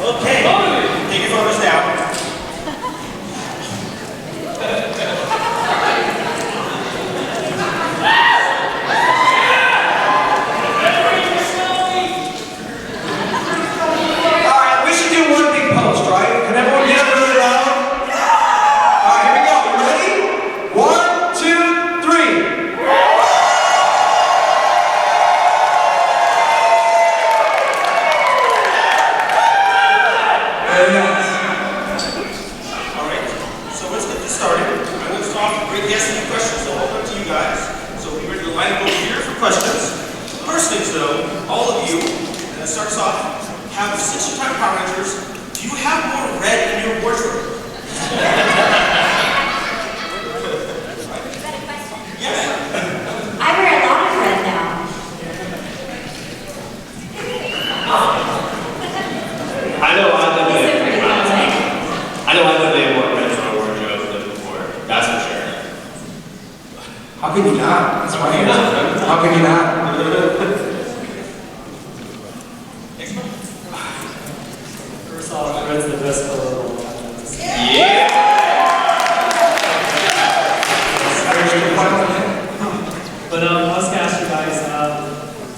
Okay, take your photos down. Alright, we should do one big post, right? Can everyone get up really loud? Alright, here we go. You ready? 1, 2, 3. Very nice. Alright, so let's get this started. I'm going to start with asking you questions, so I'll open it to you guys. So we're ready to line up over here for questions. First things though, all of you, and it starts off, have 6 time Power Rangers. Do you have more red in your wardrobe? Yes. I wear a lot of red now. I know I Is it pretty common? definitely have more red in my wardrobe than before. That's for sure. How can you not? That's my answer. How can you not? Next one. First off, red's the best color of all time. Yeah. But I was gonna ask you guys,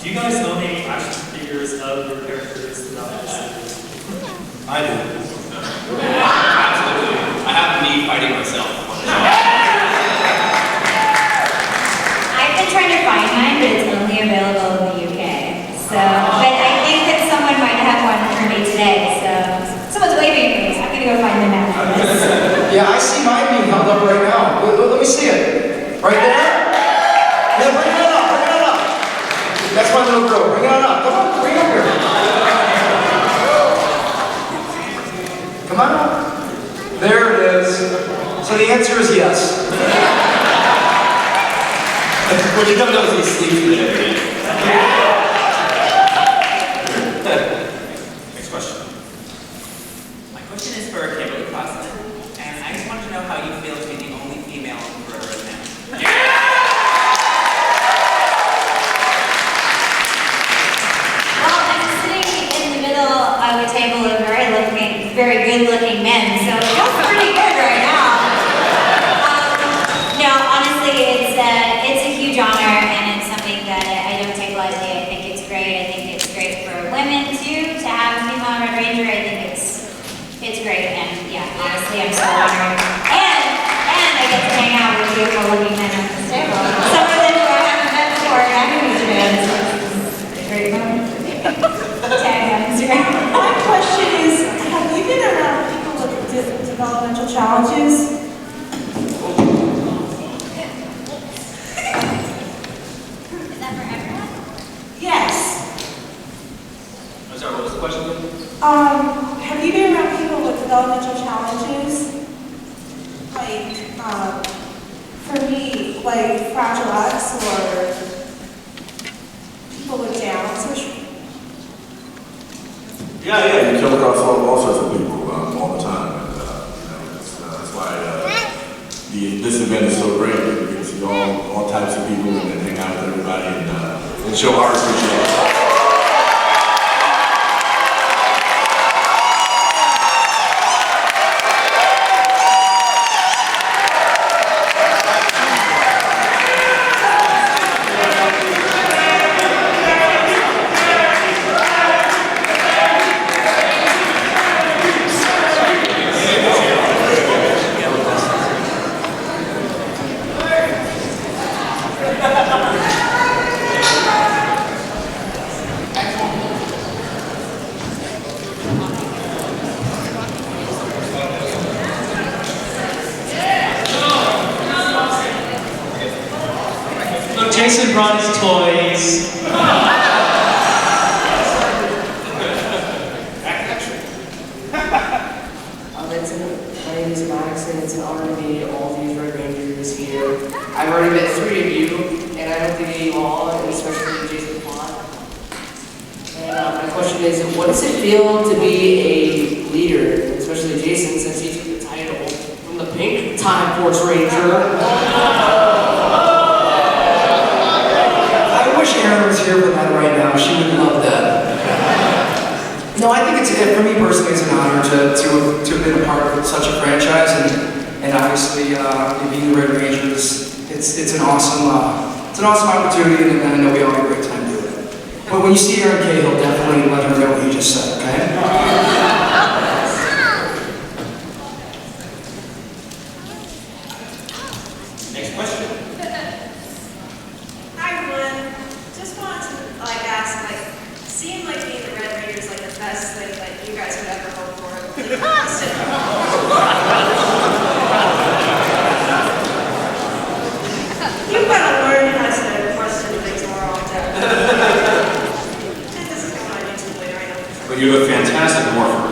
do you guys own any action figures of your characters throughout the series? I do. Absolutely. I have me fighting myself. I've been trying to find mine, but it's only available in the UK. So, but I think that someone might have one for me today. So, someone's waving at me. So I'm gonna go find them after this. Yeah, I see mine being held up right now. Let me see it. Right there? Yeah, bring it on up, bring it on up. That's my little girl. Bring it on up. Come on, bring it up here. Come on up. There it is. So the answer is yes. What you don't know is he sleeps with it every day. Next question. My question is for Kimberly Crossman, and I just wanted to know how you feel to be the only female for Earth now. Well, I'm sitting in the middle of a table of very good-looking men, so it feels pretty good right now. No, honestly, it's a huge honor, and it's something that I don't take lightly. I think it's great. I think it's great for women too to have a female Red Ranger. I think it's great, and yeah, honestly, I'm so honored. And I get to hang out with beautiful-looking men at this table. Some of them who I haven't met before, and I'm going to meet you. It's a great moment for me. Tag on Instagram. My question is, have you been around people with developmental challenges? Is that for everyone? Yes. I'm sorry, what was the question? Have you been around people with developmental challenges? Like, for me, like Fragile X or people with Down syndrome? Yeah, you come across all sorts of people all the time, and that's why this event is so great. We get to see all types of people and hang out with everybody and show our appreciation. Jason brought his toys. My name is Max, and it's an honor to meet all these Red Rangers here. I've already met 3 of you, and I hope to meet you all, and especially Jason Faunt. And my question is, what does it feel to be a leader, especially Jason, since he took the title from the Pink Time Force Ranger? I wish Erin was here for that right now. She would love that. No, I for me personally, it's an honor to have been a part of such a franchise, and obviously being the Red Rangers, it's an awesome opportunity, and I know we all have a great time doing it. But when you see Aaron Cahill, definitely let her know what you just said, okay? Next question. Hi everyone. Just wanted to ask, seemed like being the Red Ranger is the best thing that you guys would ever hope for. You've got to learn how to question things more often. This is going on YouTube later, I know. But you have a fantastic morpher.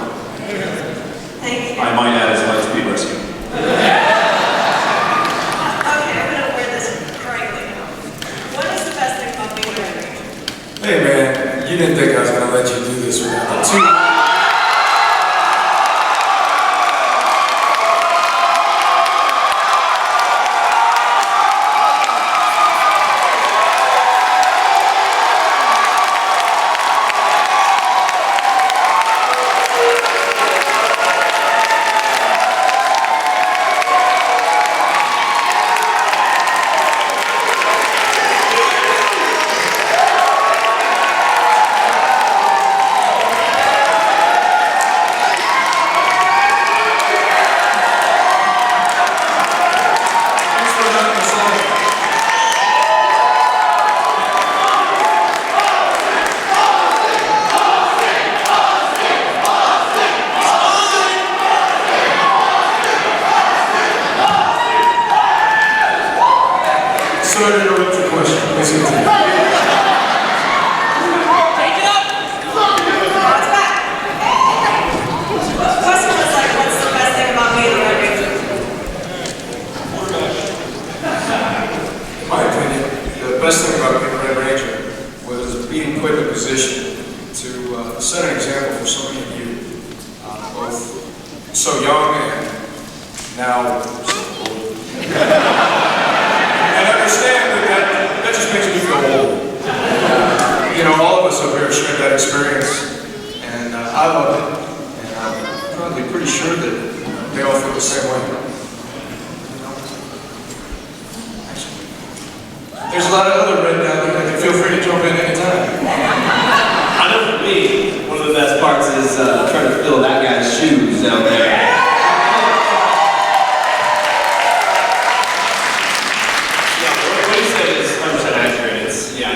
Thank you. I might add as Lightspeed Rescue. Okay, I'm going to wear this correctly now. What is the best thing about being a Red Ranger? Hey man, you didn't think I was going to let you do this without the two. Sorry to interrupt your question. Please continue. Take it up! What's back? The question was what's the best thing about being a Red Ranger? In my opinion, the best thing about being a Red Ranger was being put in a position to set an example for so many of you, both so young and now so old. And understand that just makes me feel old. You know, all of us over here shared that experience, and I love it, and I'm probably pretty sure that they all feel the same way. There's a lot of other red down there that can feel free to jump in anytime. I know for me, one of the best parts is trying to fill that guy's shoes down there.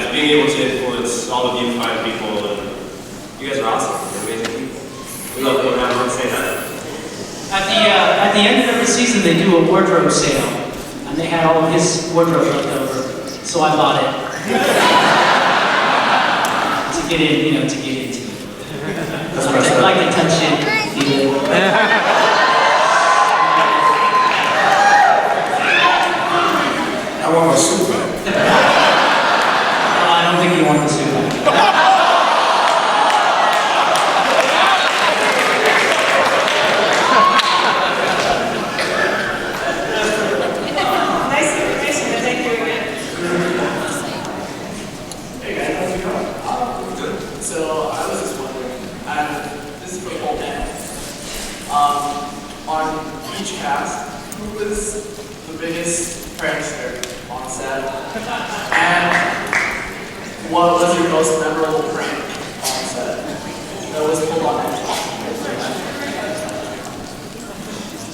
Being able to influence all of you fine people, and you guys are awesome. You're amazing people. We love going around and saying that. At the end of every season, they do a wardrobe sale, and they had all of his wardrobe left over, so I bought it to get in, to get into it. I'd like to touch it, feel it. I want my suit back. I don't think you want to see that. Nice information, but thank you again. Hey guys, how's it going? Good. So I was just wondering, this is for the whole band. On each cast, who was the biggest prankster on set? And what was your most memorable prank on set that was pulled on edge?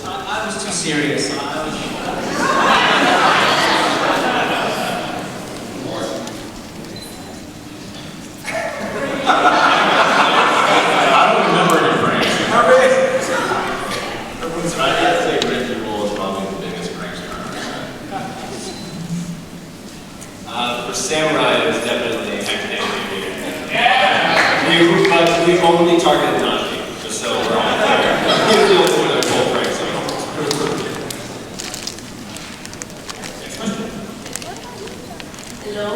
I was too serious. I don't remember any pranks. I'd say Reggie Bull is probably the biggest prankster on our set. For Samurai, it was definitely academic. But we only targeted Najee, just so we're all clear. He was the only one that pulled pranks on. Hello.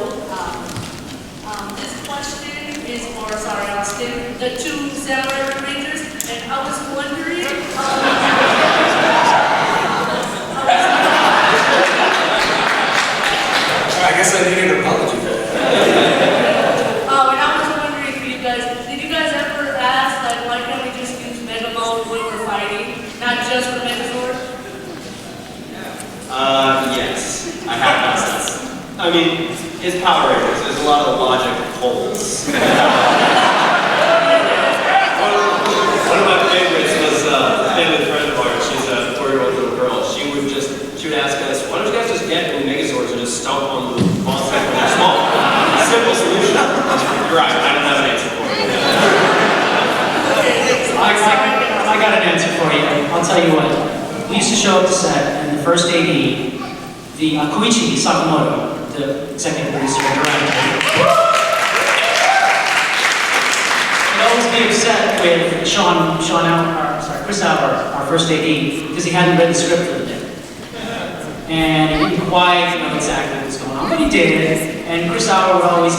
This question is for Austin, the two Samurai Rangers, and I was wondering. I guess I need an apology for that. And I was wondering if did you guys ever ask, why can't we assets for the Megazord? Yes. I have assets. I mean, it's Power Rangers. There's a lot of logic holes. One of my favorites was a family friend of ours. She's a 4-year-old little girl. She would ask us, why don't you guys just get new Megazords and just stomp on the monsters when they're small? Simple solution. You're right, I don't have an answer for you. I got an answer for you. I'll tell you what. We used to show up to set, and the first AD, the Koichi Sakamoto, the executive producer and director, would always be upset with Chris Albert, our first AD, because he hadn't read the script for the day. And he didn't quite know exactly what was going on, but he did. And Chris Albert would always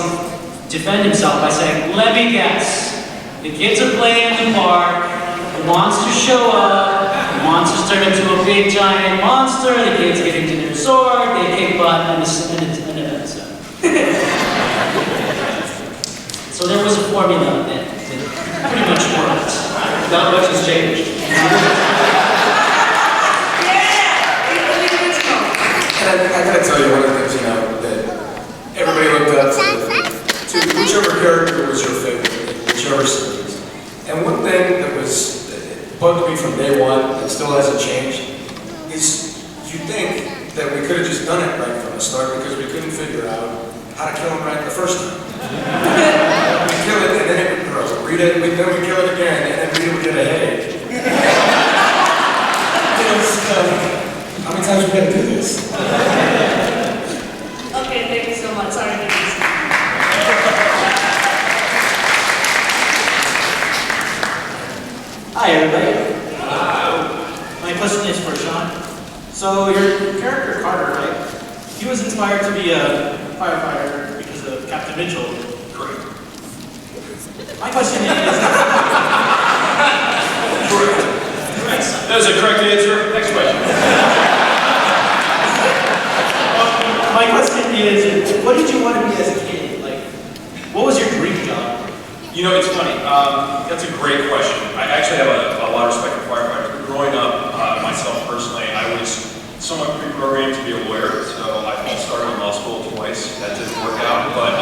defend himself by saying, let me guess, the kids are playing in the park, the monsters show up, the monsters turn into a big giant monster, the kids get into their sword, they kick butt, and it's an episode. So there was a formula that pretty much worked. Not much has changed. And I gotta tell you one of the things, that everybody looked up to whichever character was your favorite, whichever series. And one thing that bugged me from day one, that still hasn't changed, is you think that we could have just done it right from the start because we couldn't figure out how to kill him right the first time. We kill it and then it would grow. Then we kill it again and then Rita would get a headache. How many times we got to do this? Okay, thank you so much. Sorry, ladies. Hi, everybody. My question is for Sean. So your character Carter, right? He was inspired to be a firefighter because of Captain Mitchell. Correct. My question is. Correct. That's a correct answer. Next question. My question is, what did you want to be as a kid? Like, what was your dream job? You know, it's funny. That's a great question. I actually have a lot of respect for firefighters. But growing up, myself personally, I was somewhat pre-programmed to be a lawyer. So I started in law school twice. That didn't work out. But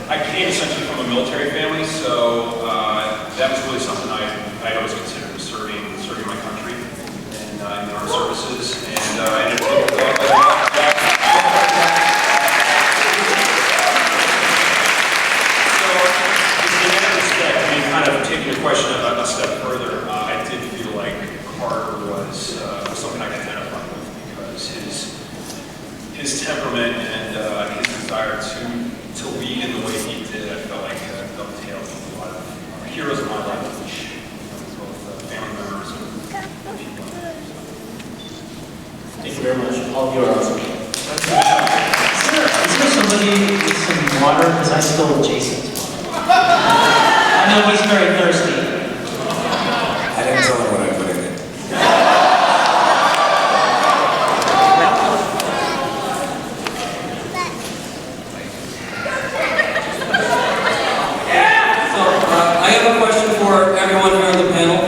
I came essentially from a military family, so that was really something I always considered serving my country in the armed services. And I ended up kind of taking your question a step further, I did feel like Carter was something I could identify with because his temperament and his desire to lead in the way he did, I felt like dovetailed with a lot of heroes in my life, which both family members and people. Thank you very much. All of you are awesome. Is there somebody with some water? Because I stole Jason's water. I know he's very thirsty. I didn't tell him what I put in it. So, I have a question for everyone here on the panel.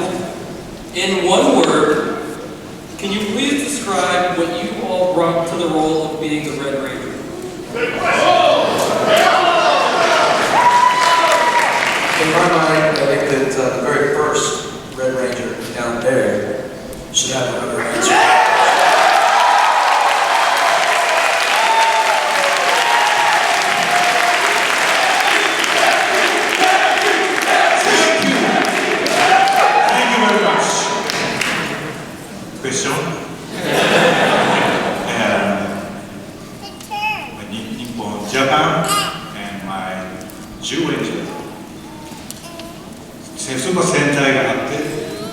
In one word, can you please describe what you all brought to the role of being the Red Ranger? In my mind, I think that the very first Red Ranger down there should have another answer. Thank you very much. Question? Nippon, Japan, and my Jew Ranger. セフの戦隊があって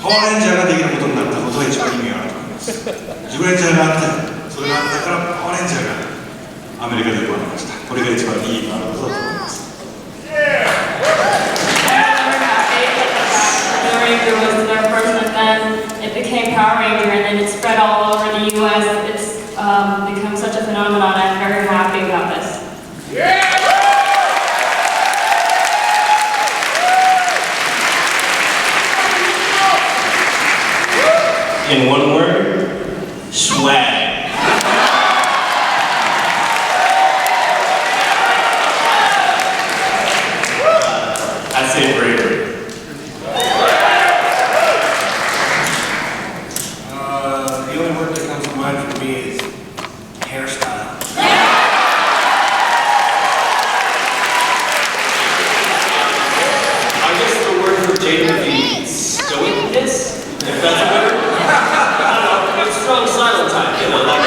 パワーレンジャーができることになったことが一番意味があると思います。ジュレンジャーがあってそれがあったからパワーレンジャーがアメリカで生まれました。これが一番いい意味があることだと思います。The Ranger was their first, and then it became Power Ranger, and then it spread all over the U.S. It's become such a phenomenon. I'm very happy about this. In one word, swag. I'd say bravery. The only word that comes to mind for me is hairstyle. I guess the word for Jaden would be stoicness, if that's a word. I don't know, it's strong silent type, you know, like.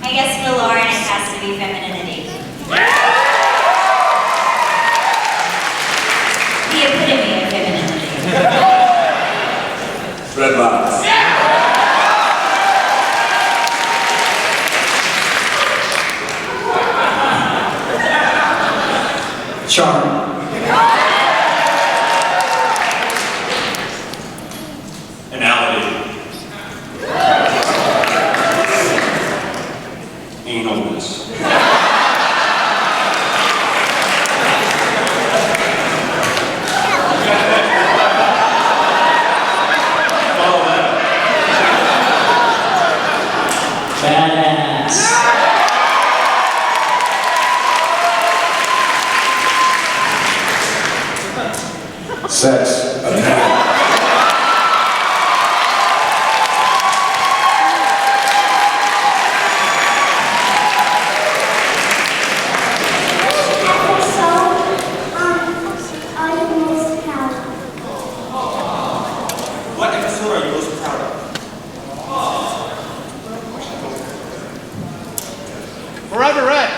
I guess for Lauren, it has to be femininity. The epitome of femininity. Red box. Charm. Analogy. Analness. Badass. Sex. What episode are you most proud of? Forever Red.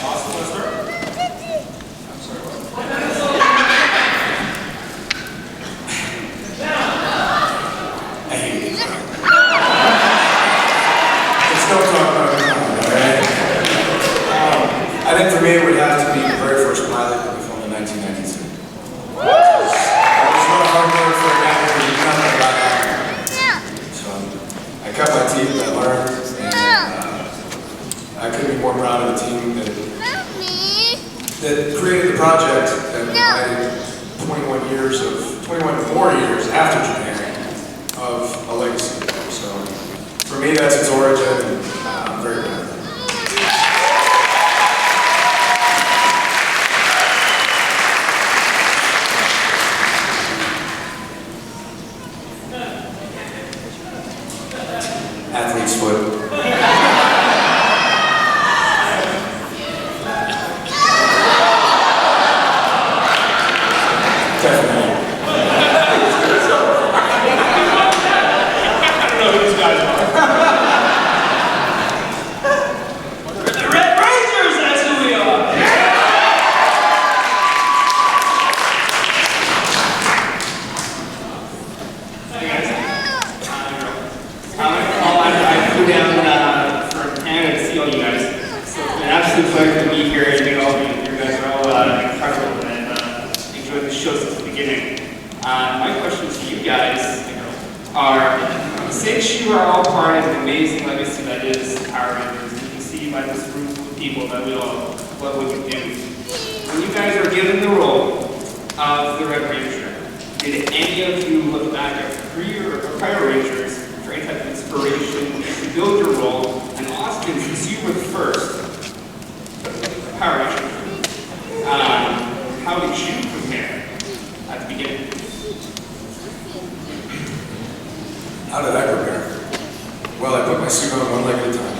Awesome, let's start. I hate it. Let's don't talk about it now, alright? I think for me it would have to be the very first pilot that we filmed in 1992. That was one hard work for a guy who knew nothing about acting. So I cut my teeth, I learned, and I couldn't be more proud of the team that created the project and provided 21 more years after Japan of a legacy. So for me, that's its origin, and I'm very proud of it. Athlete's foot. Definitely. I don't know who these guys are. The Red Rangers, that's who we are. Hey guys. I flew down from Canada to see all you guys. So it's an absolute pleasure to be here and meet all of you. You guys are all incredible and enjoyed the show since the beginning. My question to you guys are, since you are all part of the amazing legacy that is Power Rangers, you can see by this group of people that we all love what you do. When you guys are given the role of the Red Ranger, did any of you look back at prior Rangers for any type of inspiration to build your role? And Austin, since you were the first Power Ranger, how did you prepare at the beginning? How did I prepare? Well, I put my suit on one leg at a time.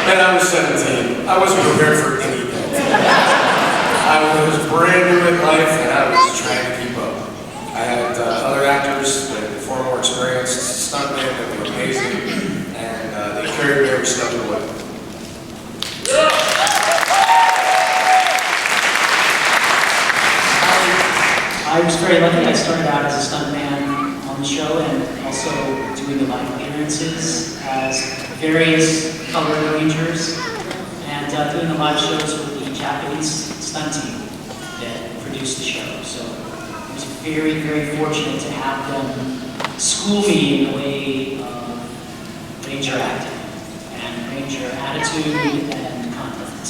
Man, I was 17. I wasn't prepared for anything. I was brand new in life and I was trying to keep up. I had other actors that were far more experienced, stuntmen that were amazing, and they carried me every step of the way. I was very lucky. I started out as a stuntman on the show and also doing the live appearances as various colored rangers and doing the live shows with the Japanese stunt team that produced the show. So I was very, very fortunate to have them school me in the way of Ranger acting and Ranger attitude and conduct.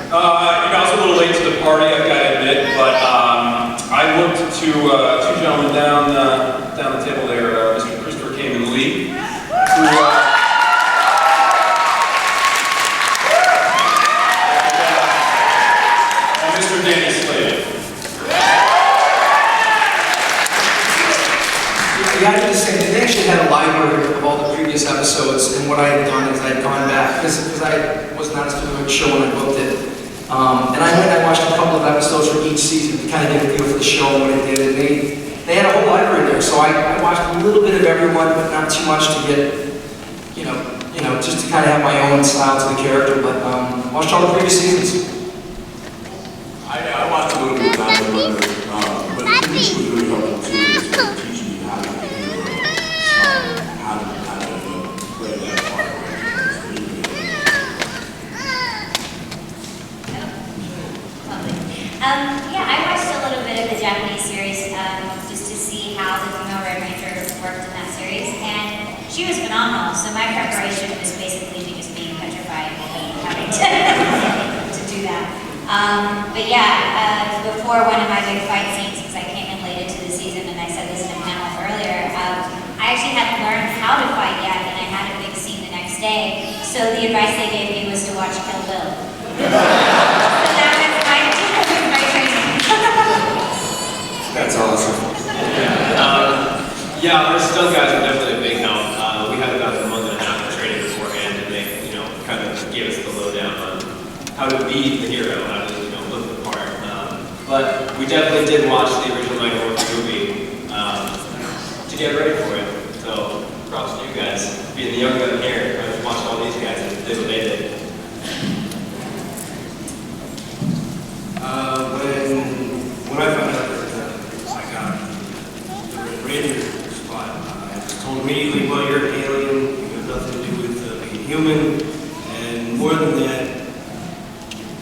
You guys are a little late to the party, I've got to admit, but I looked to two gentlemen down the table there, Mr. Christopher Khaymen Lee, who and Mr. Danny Slavin. Yeah, I did the same thing. They actually had a library of all the previous episodes, and what I had done is I had gone back, because I was not as familiar with the show when I booked it. And I went and I watched a couple of episodes from each season to kind of get a feel for the show and what it did. And they had a whole library there, so I watched a little bit of everyone, but not too much to get, just to kind of have my own style to the character. But watched all the previous seasons. I watched a little bit of that, but the was really helpful too. Is teaching you how to be a hero, how to play that part. Yeah, I watched a little bit of the Japanese series just to see how the female Red Ranger worked in that series, and she was phenomenal. So my preparation was basically me just being petrified and having to do that. But yeah, before one of my big fight scenes, because I came in late into the season, and I said this in a panel earlier, I actually hadn't learned how to fight yet, and I had a big scene the next day. So the advice they gave me was to watch Kill Bill. That's awesome. Yeah, our stunt guys are definitely a big help. We had about a month and a half of training beforehand, and they, kind of gave us the lowdown on how to be the hero, how to, look the part. But we definitely did watch the original Mighty Morphin movie to get ready for it. So props to you guys. Being the young gun here, I watched all these guys and did what they did. When I found out that I got the Red Ranger spot, I was told immediately, well, you're an alien, you have nothing to do with being human, and more than that,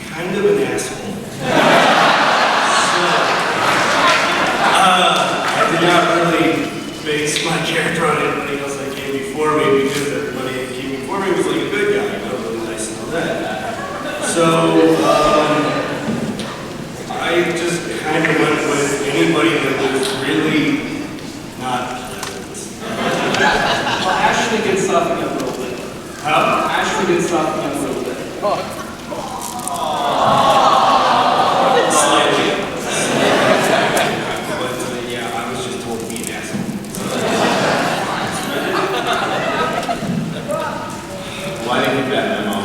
kind of an asshole. I did not really base my character on anybody else that came before me, because everybody that came before me was like a good guy, really nice and all that. So, I just kind of went with anybody that was really not pleasant. Well, Ashley did soften up a little bit. Huh? Ashley did soften up a little bit. Slightly. But yeah, I was just told to be an asshole. Why didn't you bet my mom?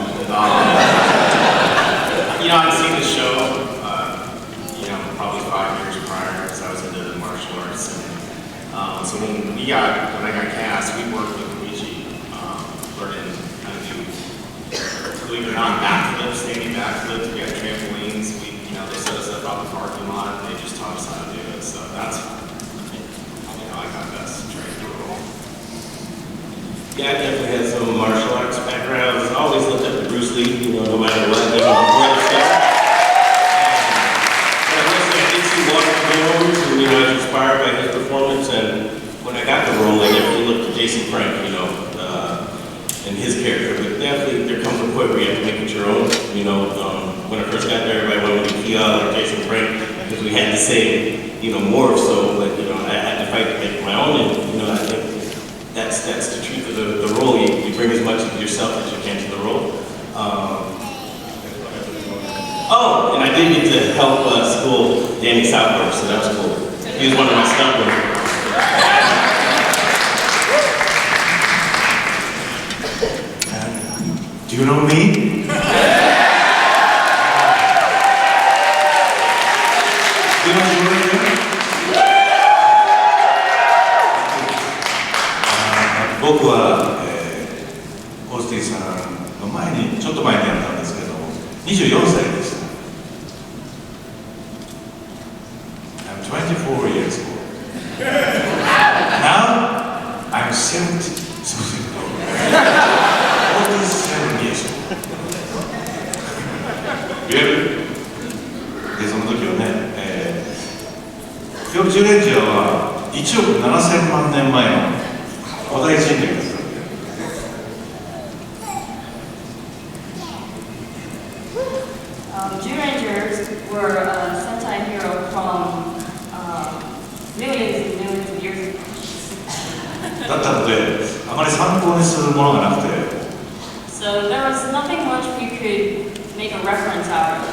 I'd seen the show. Probably 5 years prior, because I was into the martial arts. And so when I got cast, we worked with Luigi, learning how to do, believe it or not, backflips, standing backflips. We had trampolines. They set us up out the parking lot, and they just taught us how to do it. So that's, I got best trained to roll. Yeah, I definitely had some martial arts background. I always looked up to Bruce Lee, no matter what. They were before the show. I was inspired by his performance, and when I got the role, I definitely looked to Jason Frank, and his character. But definitely, there comes a point where you have to make it your own. When I first got there, everybody wanted to be Kia like Jason Frank, because we had the same, morph. So, I had to fight to make my own, and I think that's the truth of the role. You bring as much of yourself as you can to the role. Oh, and I did get to help school Danny Southworth, so that was cool. He was one of my stuntmen. Do you know me?僕は、オースティンさんの前に、ちょっと前にやったんですけど、24歳でした。I'm 24 years old. Now, I'm 70. 47 years old. で、その時はね、ジョージ・レンジャーは1億7000万年前の古代人類です。Jew Rangers were a Sentai hero from millions and millions of years ago. だったので、あまり参考にするものがなくて、 So there was nothing much we could make a reference out of.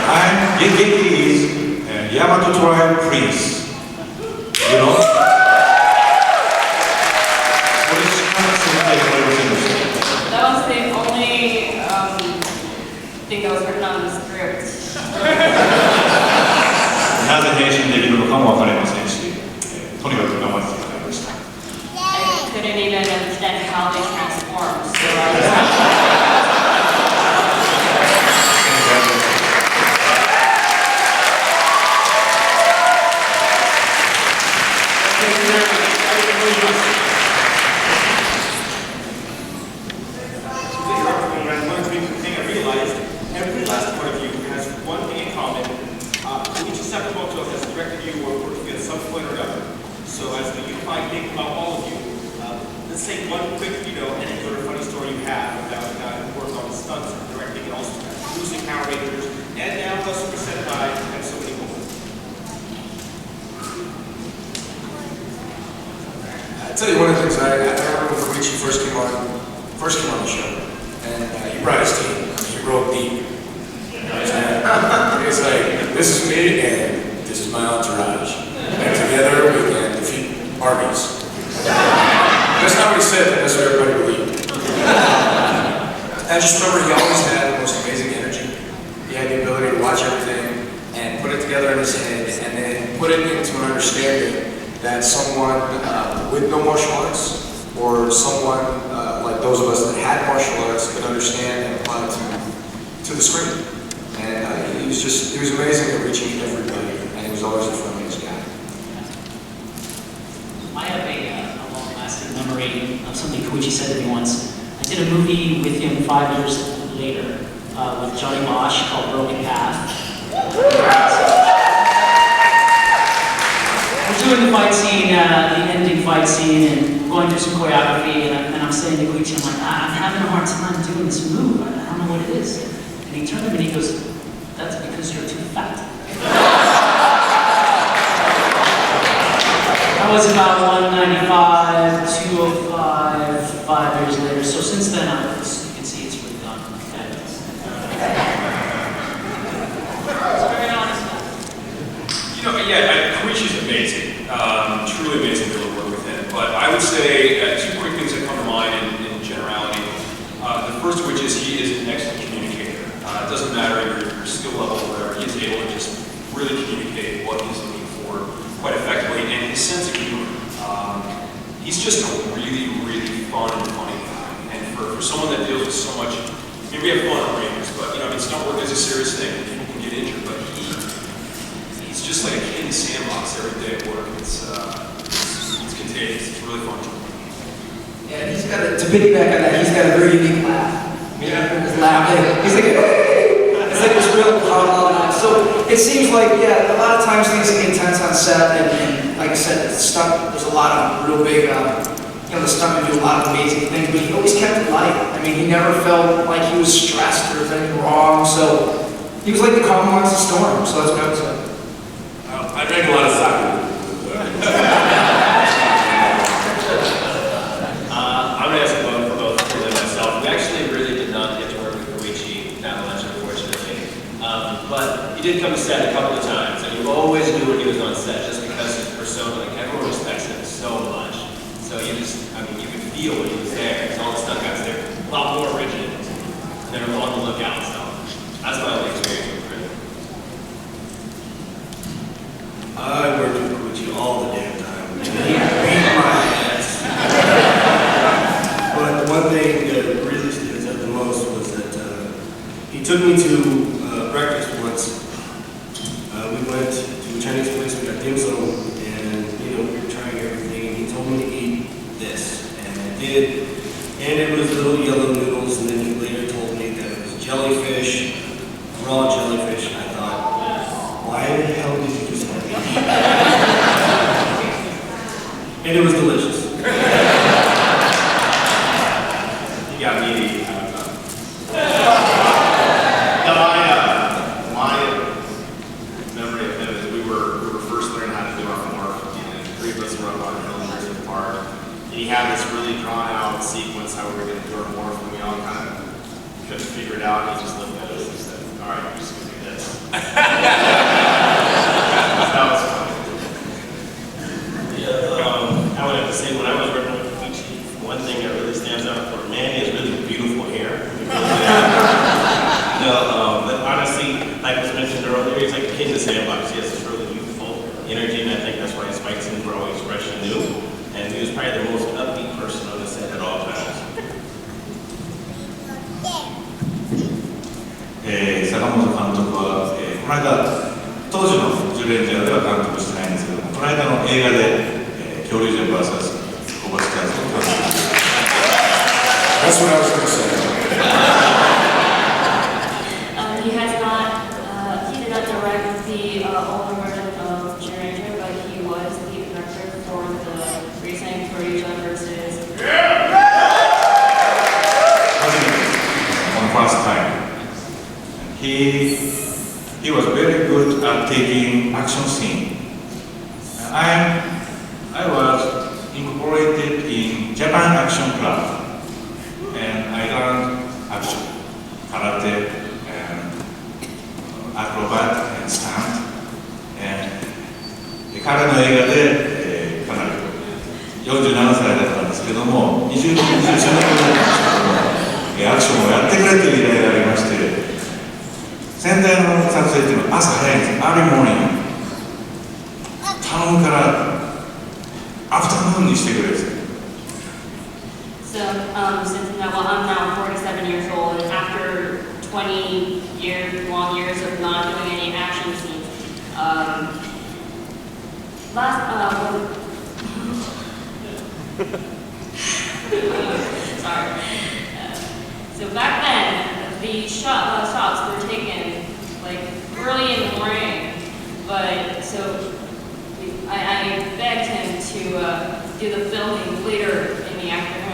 I'm Gengeki's Yamato tribe prince. You know? これしか先輩がありませんでした。 That was the only thing that was written on the script. なぜ変身できるのかもわかりませんし、とにかく頑張っていただきました。 I couldn't even understand how they transformed, so I was Every last one of you has one thing in common. Each Sakamoto has directed you or worked with at some point or another. So as the unified thing about all of you, let's say one quick, anecdote or funny story you have about a guy who worked on the stunts and directing and also producing Power Rangers, and now plus Super Sentai and so many more. I tell you one of the things I remember when Koichi first came on the show, and he brought his team. He wrote deep. It's like, this is me and this is my entourage. And together we can defeat armies. That's not what he said, that's what everybody believed. I just remember he always had the most amazing energy. He had the ability to watch everything and put it together in his head and then put it into an understanding that someone with no martial arts or someone like those of us that had martial arts could understand and apply to the screen. And he was amazing at reaching everybody, and he was always the friendliest guy. I have a long-lasting memory of something Koichi said to me once. I did a movie with him 5 years later with Johnny Bosch called Broken Path. We're doing the fight scene, the ending fight scene, and going through some choreography, and I'm saying to Koichi, I'm like, I'm having a hard time doing this move. I don't know what it is. And he turned to me and he goes, that's because you're too fat. I was about 195, 205, 5 years later. So since then, you can see it's really gone. It's very honest. Koichi's amazing. Truly amazing to be able to work with him. But I would say two quick things that come to mind in generality. The first of which is he is an excellent communicator. It doesn't matter your skill level or whatever, he is able to just really communicate what he's looking for quite effectively. And his sense of humor. He's just a really, really fun and funny guy. And for someone that deals with so much, we have fun on Rangers, but stunt work is a serious thing. People can get injured, but he's just like a kid in the sandbox every day at work. It's contagious. It's really fun. Yeah, he's got to piggyback on that, he's got a very unique laugh. Yeah. His laugh, he's like, it's like this real laugh. So it seems like, a lot of times things can get intense on set, and like I said, the stunt, there's a lot of real big, the stuntmen do a lot of amazing things, but he always kept it light. I mean, he never felt like he was stressed or anything wrong, so he was like the calm amongst the storm, so that's what I would say. I drank a lot of sake. I'm going to ask for both Kim and myself. We actually really did not get to work with Koichi that much, unfortunately. But he did come to set a couple of times, and you always knew when he was on set just because his persona, like everyone respects him so much. So you could feel when he was there, because all the stunt guys there, a lot more rigid, and they were on the lookout, so that's my only experience with him. I worked with Koichi all the damn time. He beat my ass. But the one thing that really stands out the most was that he took me to breakfast once. We went to a Chinese place, we got dim sum, and we were trying everything, and he told me to eat this, and I did. And it was little yellow noodles, and then he later told me that it was jellyfish, raw jellyfish, and I thought, Yeah, me. My memory of him is we were first learning how to do our morph, and three of us were up on a hill in Griffith Park. And he had this really drawn out sequence how we were going to do our morph, and we all kind of couldn't figure it out. He just looked at us and said, "All right, you're just going to do this." That was fun. I would have to say, when I was working with Ichi, one thing that really stands out for Manny is really beautiful hair. But honestly, like was mentioned earlier, he's like a kid in the sandbox. He has this really youthful energy, and I think that's why his fight scenes were always fresh and new. And he was probably the most upbeat person on the set at all times. 坂本監督は、この間、当時のジュレンジャーでは監督してないんですけども、この間の映画で、恐竜ジャン VS コバチキャンズを監督して That's what I was going to say. He has not, he did not direct the older version of Generator, but he was the director for the recent Korea versus. On first time. He was very good at taking action scene. I was incorporated in Japan Action Club, and I learned action, karate, and acrobat and stunt. And 彼の映画で、かなり47歳だったんですけども、20年ぐらいだったんですけども、アクションをやってくれという依頼がありまして、仙台の撮影っていうのは朝早いんです。アーリーモーニング。頼むからアフタヌーンにしてくれです。So, since now, well, I'm now 47 years old, and after 20 long years of not doing any action scenes, sorry. So back then, the shots were taken like early in the morning, but so I begged him to do the filming later in the afternoon.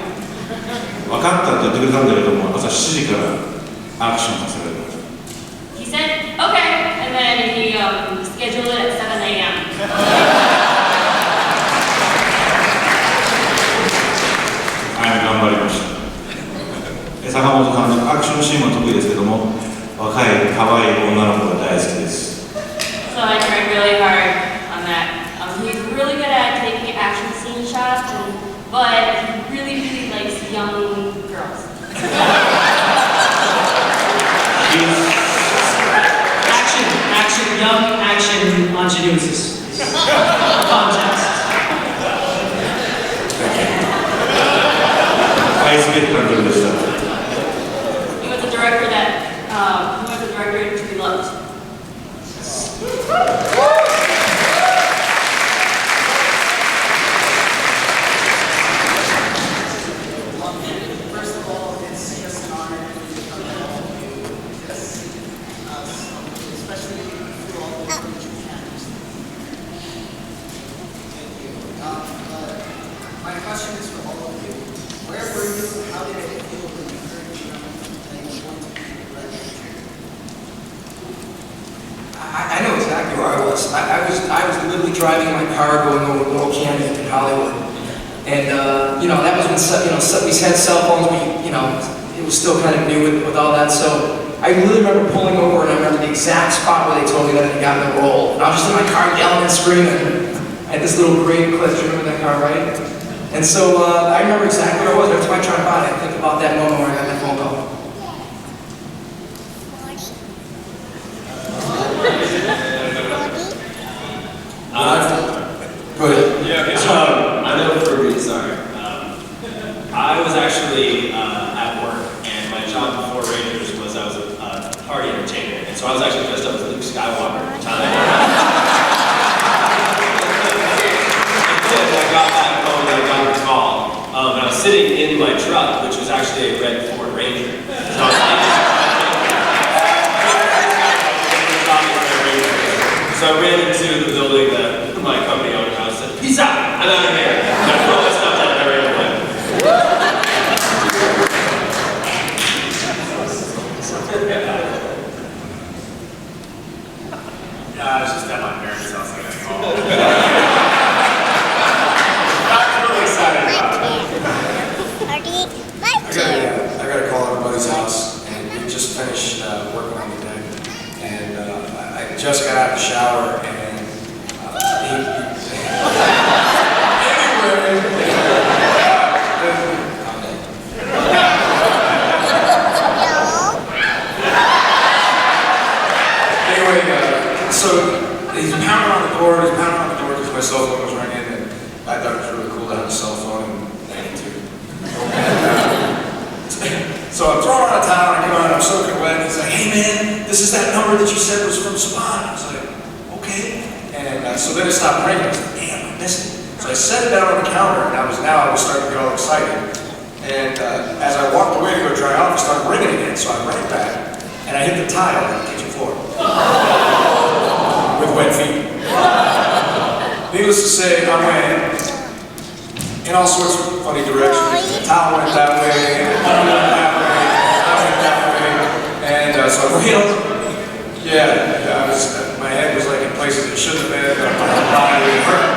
分かったって言ってくれたんだけども、朝7時からアクションさせられました。 He said, okay, and then he scheduled it at 7 a.m. 頑張りました。坂本監督、アクションシーンも得意ですけども、若い可愛い女の子が大好きです。So I tried really hard on that. He's really good at taking action scene shots, but he really likes young girls. Young action ingenues is context. 大好き監督でした。He was a director to be loved. First of all, it's just an honor to come and help you because especially through all the work that you can. Thank you. My question is for all of you. Where were you? How did it feel when you heard that you want to be the Red Ranger? I know exactly where I was. I was literally driving my car going over Laurel Canyon in Hollywood. And, that was when, we had cell phones, it was still kind of new with all that. So I really remember pulling over, and I remember the exact spot where they told me that I got in the role. And I was just in my car yelling and screaming. I had this little gray Eclipse, you remember that car, right? And so I remember exactly where I was. Every time I drive by, I think about that moment where I got that phone call. Go ahead. Yeah, okay, so I know for me, sorry. I was actually at work, and my job before Rangers was I was a party entertainer, and so I was actually dressed up as Luke Skywalker at the time. I got back home and I got the call. And I was sitting in my truck, which was actually a red Ford Ranger. So I was So I ran into the building that my company owned, and I said, "Peace out, I'm out of here." And I threw my stuff down and I ran away. buddy's house, and we just finished working on the deck. And I just got out of the shower, and so he's pounding on the door because my cell phone was ringing, and I thought it was really cool to have a cell phone and too. So I'm throwing on a towel, and I come out, and I'm soaking wet, and he's like, "Hey man, this is that number that you said was from Slavin." I was like, "Okay." And so then it stopped ringing. I was like, "Damn, I missed it." So I set it down on the counter, and I was starting to get all excited. And as I walked away to go dry off, it started ringing again. So I ran back, and I hit the tile on the kitchen floor. With wet feet. Needless to say, I went in all sorts of funny directions. The towel went that way, I went that way, I went that way, and so I went. My head was like in places it shouldn't have been. My body really hurt.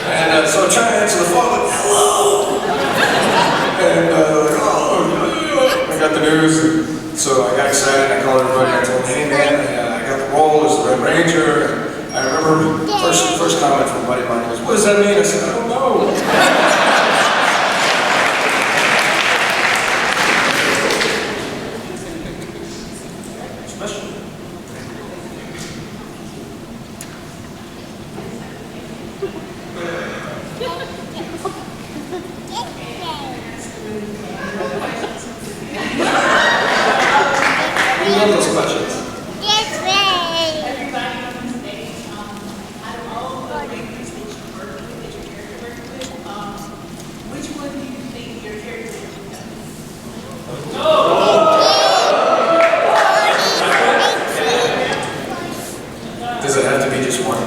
And so I'm trying to answer the phone, like, "Hello!" And like, "Oh, I got the news." So I got excited, I called everybody, I told them, "Hey man, I got the role as the Red Ranger." And I remember the first comment from a buddy of mine was, "What does that mean?" I said, "I don't know." We love those questions. Does it have to be just one?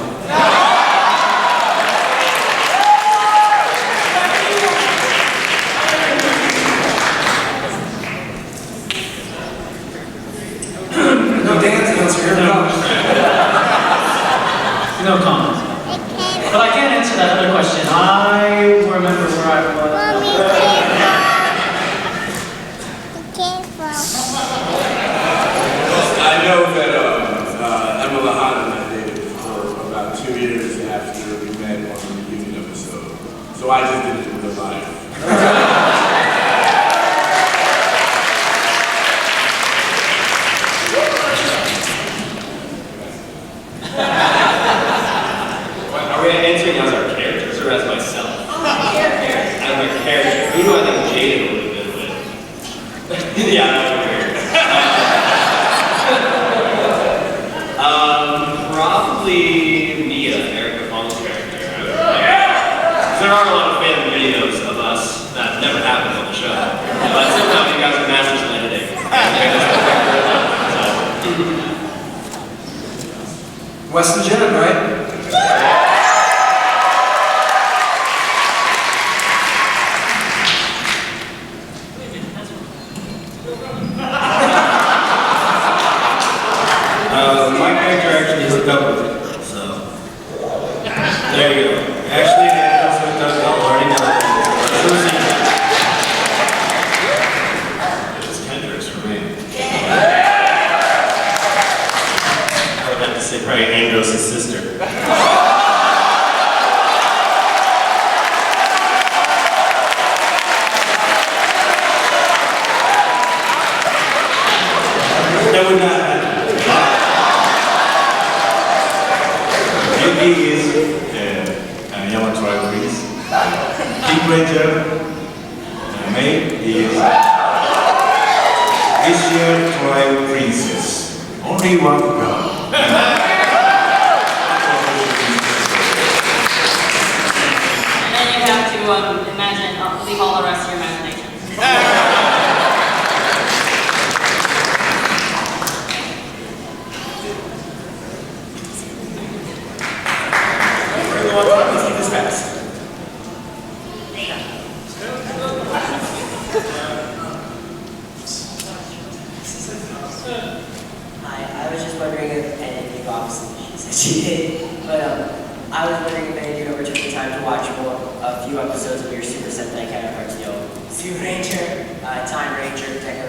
No, Dan's answer, here we go. No comment. But I can't answer that other question. I remember where I was. I know that McLaren and I dated for about 2 years after we met on the reunion episode. So I just did it in real life. Are we answering as our characters or as myself? As my character. Who do I think Jaden would have been with? Yeah, that would be weird. Probably Mia, Erica Faunt's character. There are a lot of fan videos of us that never happened on the show. But somehow you guys are masters in editing. Wes and Jen, right? My character actually hooked up with it, so there you go. Actually, I also hooked up with learning It's Kendrick's for me. I would have to say probably Andros' sister. That would not happen. Is Yamato Greece. King Ranger. Maid is Asia Twilight Princess. Only one girl. And then you have to imagine, leave all the rest of your imagination. Let's keep this fast. Hi, I was just wondering if any of you, obviously she said she did, but I was wondering if any of you ever took the time to watch a few episodes of your Super Sentai counterparts, Super Ranger, Time Ranger, Deco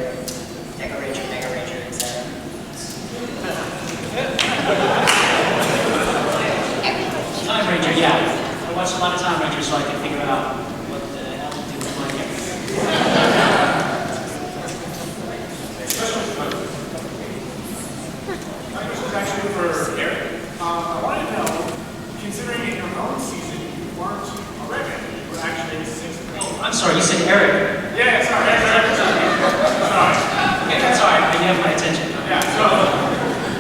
have my attention. Yeah,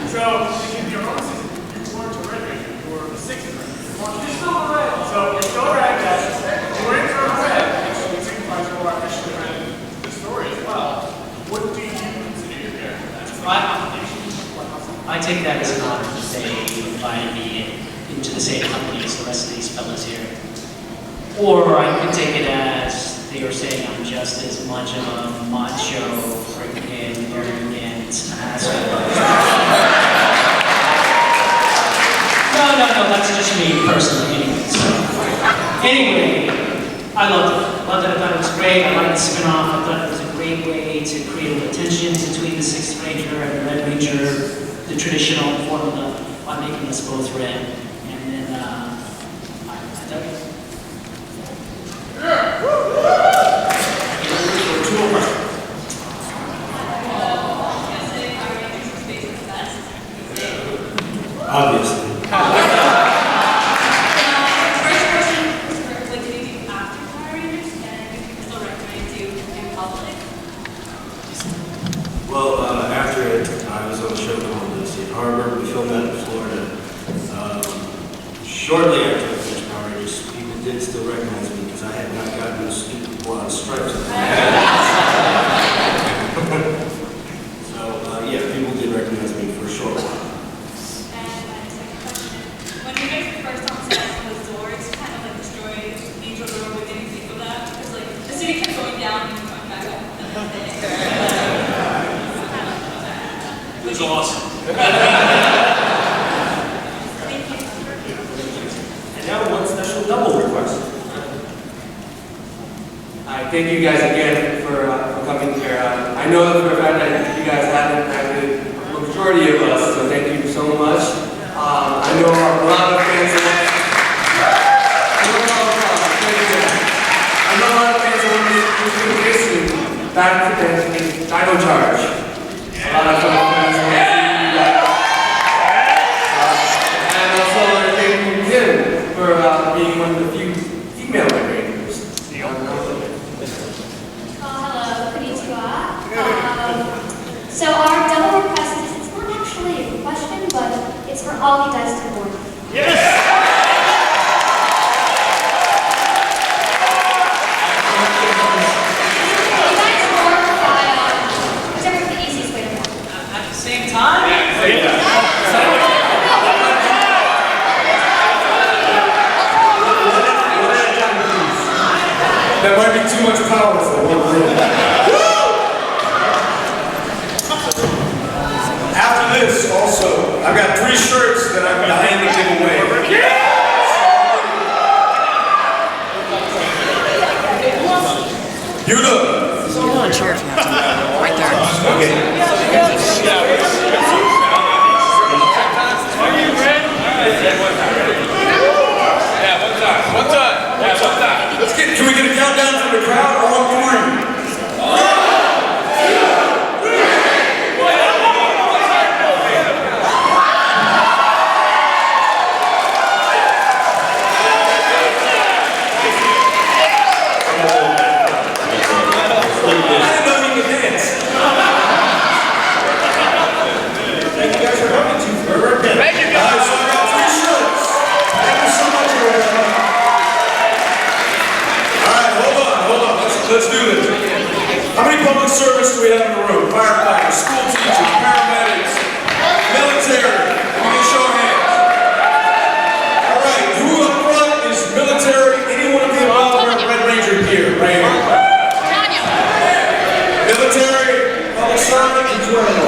so in your own season, you weren't a Red Ranger, you were a sixth Ranger. You're still a Red. So you're still a Red, yes. You were in for a Red, actually it signifies you are actually read the story as well. What do you consider your character? I take that as an honor that they invited me into the same company as the rest of these fellas here. Or I could take it as they were saying I'm just as much of a macho, freaking arrogant asshole. No, that's just me personally. Anyway, I loved it. I thought it was great. I liked the spin-off. I thought it was a great way to create a little tension between the Sixth Ranger and the Red Ranger, the traditional formula by making us both red. And then I dug it. Obviously. First question was for what did you do after Power Rangers, and if you still recommend you in public? Well, after it, I was on a show called Safe Harbor. We filmed that in Florida. Shortly after I finished Power Rangers, people did still recognize me because I had not gotten those stupid blonde stripes. So, yeah, people did recognize me for a short while. When you guys were first on set, the Zords kind of like destroyed each other. What did you think of that? Because like the city kept going down and going back up. It was awesome. And now one special double request. Thank you guys again for coming here. I know that for a fact that you guys haven't acted the majority of us, so thank you so much. I know a lot of fans of back to the Dino Charge. A lot of fans want to see you guys. And also thank you Kim for being one of the few female Rangers. Hello, konnichiwa. So our double request is, it's not actually a question, but it's for all you guys to board. Yes! You guys board by, whichever the easiest way to board. At the same time? That might be too much power for one room. After this, also, I've got 3 shirts that I'm dying to give away. Yuuta! You're on chair if you have to. Right there. Okay. Can we get a countdown from the crowd or on 3? Let's do this. How many public servants do we have in the room? Firefighters, school teachers, paramedics, military. Let me show of hands. All right, who up front is military? Any one of the above wearing Red Ranger gear? Right here. Military, public servant, who's wearing